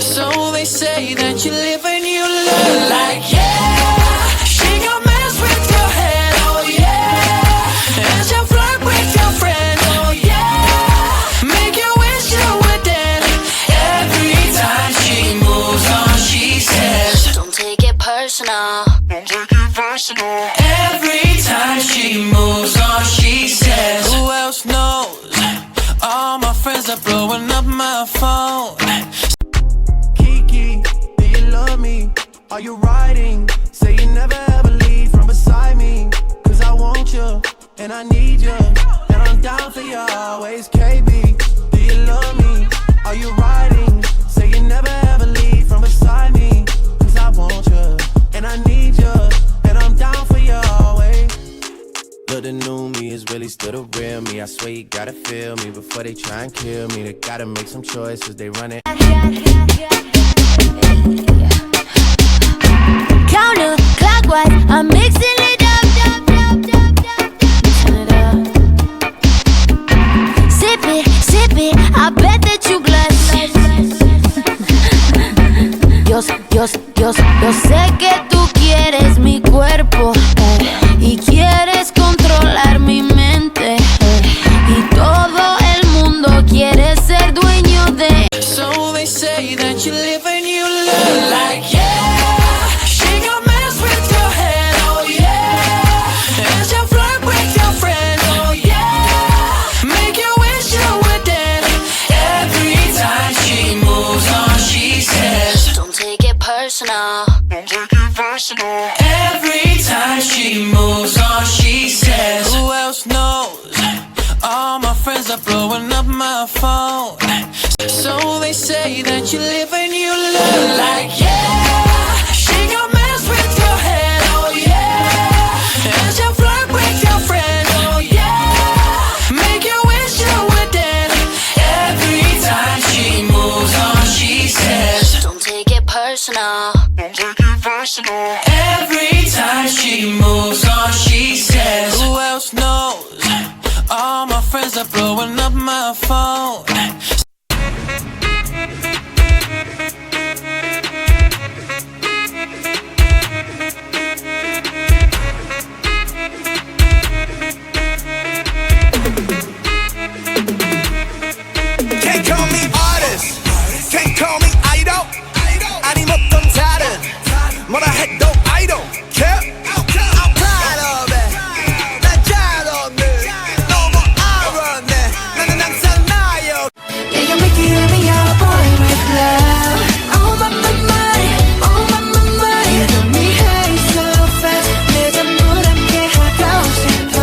So they say that you live and you learn. Like, yeah, she gon' mess with your head, oh yeah. And she'll flirt with your friend, oh yeah. Make you wish you were dead. Every time she moves on, she says, don't take it personal. don't take it personal. Every time she moves on, she says, who else knows? All my friends are blowing up my phone. Kiki, do you love me? Are you riding? Say you never ever leave from beside me. Cause I want you, and I need you, and I'm down for you always. KB, do you love me? Are you riding? Say you never ever leave from beside me. Cause I want you, and I need you, and I'm down for you always. Look, the new me is really still the real me. I swear you gotta feel me before they try and kill me. They gotta make some choices, they run it. Counterclockwise, I'm mixing it up. Turn it up. Sip it, I bet that you glad. Yo sé que tú quieres mi cuerpo, y quieres controlar mi mente, y todo el mundo quiere ser dueño de. So they say that you live and you learn. Like, yeah, she gon' mess with your head, oh yeah. And she'll flirt with your friend, oh yeah. Make you wish you were dead. Every time she moves on, she says, don't take it personal. don't take it personal. Every time she moves on, she says, who else knows? All my friends are blowing up my phone. So they say that you live and you learn. Like, yeah, she gon' mess with your head, oh yeah. And she'll flirt with your friend, oh yeah. Make you wish you were dead. Every time she moves on, she says, don't take it personal. don't take it personal. Every time she moves on, she says, who else knows? All my friends are blowing up my phone. Can't call me artist, can't call me idol. 아님 어떤 다른 뭐라 해도 I don't care. I'm proud of it. 난 잘 없네. 너무 알았네. 나는 항상 나요. Yeah, you're making me your boy with love. Oh my mind, oh my mind. You got me high so fast. 내 전부 함께 하고 싶어.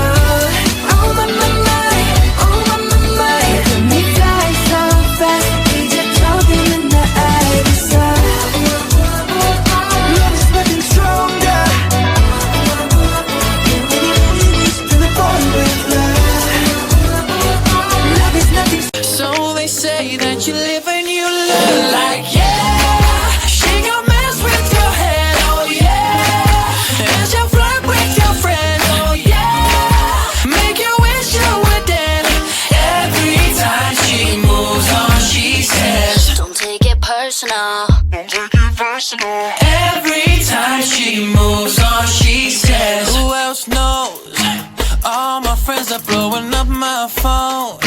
Oh my mind, oh my mind. You got me fly so fast. 이제 저기는 나 알겠어. Love is nothing stronger. To the boy with love. Love is nothing. So they say that you live and you learn. Like, yeah, she gon' mess with your head, oh yeah. And she'll flirt with your friend, oh yeah. Make you wish you were dead. Every time she moves on, she says, don't take it personal. don't take it personal. Every time she moves on, she says, who else knows? All my friends are blowing up my phone.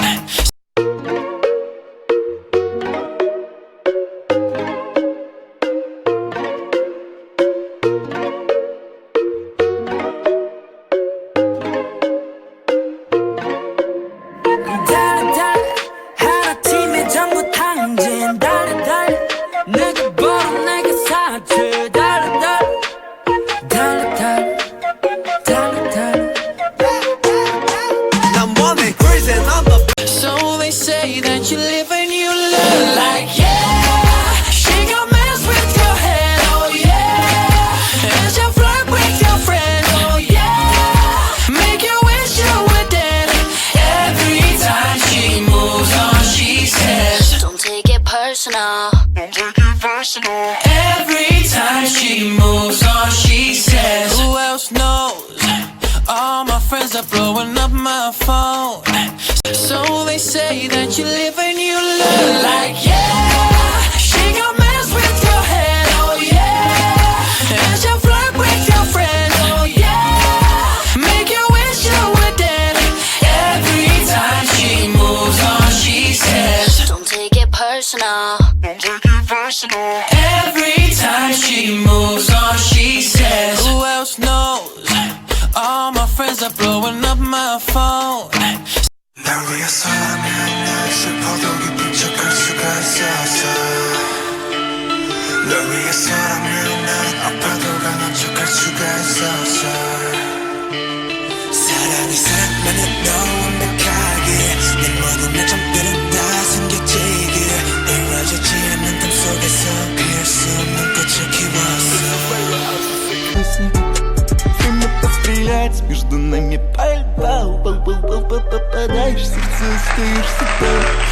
하나 팀에 전부 탕진 달려 내가 벌어 내가 사지 달려 난 원해 cruising on the. So they say that you live and you learn. Like, yeah, she gon' mess with your head, oh yeah. And she'll flirt with your friend, oh yeah. Make you wish you were dead. Every time she moves on, she says, don't take it personal. don't take it personal. Every time she moves on, she says, who else knows? All my friends are blowing up my phone. So they say that you live and you learn. Like, yeah, she gon' mess personal. Every time she moves on, she says, who else knows? All my friends are blowing up my phone. 날 위해서라면 난 슬퍼도 기쁜 척할 수가 있었어. 널 위해서라면 난 아파도 강한 척할 수가 있었어. 사랑이 사랑만은 너 완벽하게 내 모든 내 점들은 다 숨겨지게 이루어지지 않는 꿈 속에서 피할 수 없는 꽃을 키웠어. Стрелять между нами пальба. Попадаешь в сердце, остаешься там.